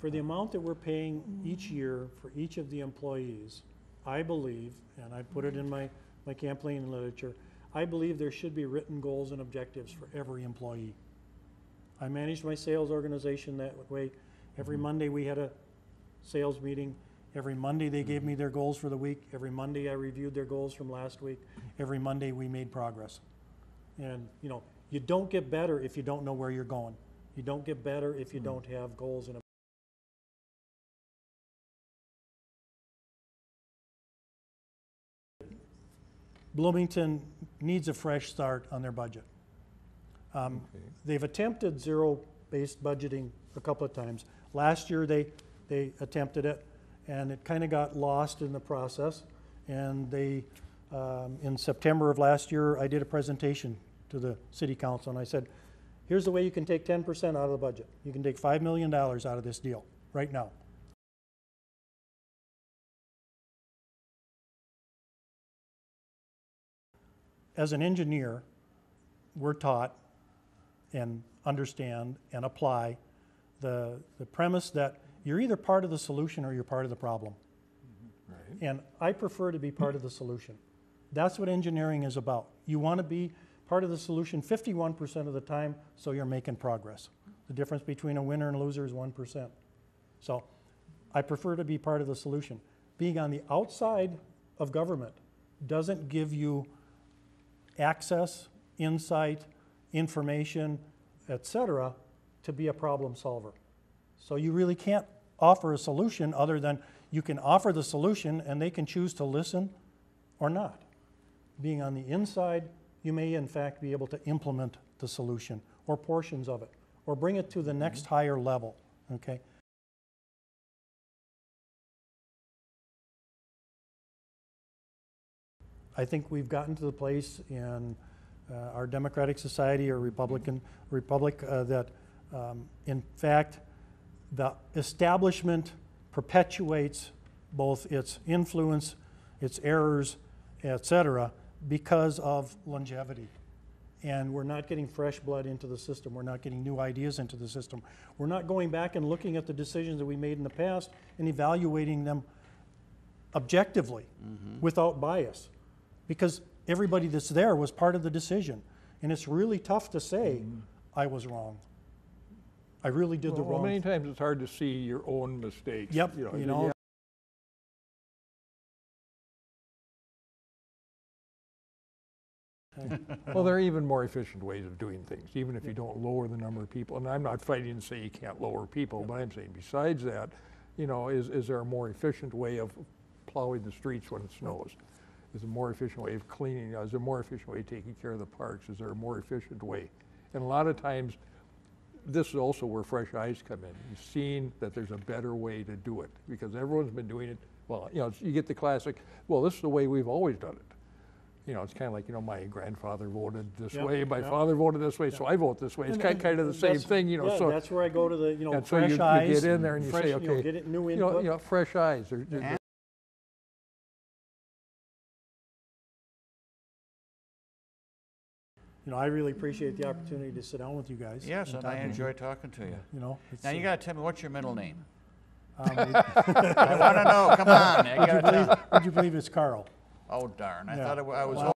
For the amount that we're paying each year for each of the employees, I believe, and I put it in my campaign literature, I believe there should be written goals and objectives for every employee. I managed my sales organization that way. Every Monday we had a sales meeting. Every Monday they gave me their goals for the week. Every Monday I reviewed their goals from last week. Every Monday we made progress. And you know, you don't get better if you don't know where you're going. You don't get better if you don't have goals and Bloomington needs a fresh start on their budget. They've attempted zero-based budgeting a couple of times. Last year they attempted it, and it kind of got lost in the process. And they, in September of last year, I did a presentation to the city council, and I said, here's the way you can take 10% out of the budget. You can take $5 million out of this deal right now. As an engineer, we're taught and understand and apply the premise that you're either part of the solution or you're part of the problem. Right. And I prefer to be part of the solution. That's what engineering is about. You want to be part of the solution 51% of the time, so you're making progress. The difference between a winner and a loser is 1%. So I prefer to be part of the solution. Being on the outside of government doesn't give you access, insight, information, etc., to be a problem solver. So you really can't offer a solution other than you can offer the solution and they can choose to listen or not. Being on the inside, you may in fact be able to implement the solution or portions of it or bring it to the next higher level, okay? I think we've gotten to the place in our democratic society or republic that in fact the establishment perpetuates both its influence, its errors, etc., because of longevity. And we're not getting fresh blood into the system. We're not getting new ideas into the system. We're not going back and looking at the decisions that we made in the past and evaluating them objectively without bias. Because everybody that's there was part of the decision. And it's really tough to say, I was wrong. I really did the wrong. Well, many times it's hard to see your own mistakes. Yep, you know. Well, there are even more efficient ways of doing things, even if you don't lower the number of people. And I'm not fighting to say you can't lower people, but I'm saying besides that, you know, is there a more efficient way of plowing the streets when it snows? Is there a more efficient way of cleaning? Is there a more efficient way of taking care of the parks? Is there a more efficient way? And a lot of times, this is also where fresh eyes come in. You've seen that there's a better way to do it because everyone's been doing it. Well, you know, you get the classic, well, this is the way we've always done it. You know, it's kind of like, you know, my grandfather voted this way, my father voted this way, so I vote this way. It's kind of the same thing, you know. Yeah, so that's where I go to the, you know, and fresh so you eyes. get in there and you say, okay, you know, get it, new input. You know, fresh eyes. You know, I really appreciate the opportunity to sit down with you guys. Yes, and I enjoy talking to you. You know, now you got to tell me, what's your middle name? I want to know. Come on. Would you believe it's Carl? Oh darn! I thought I was.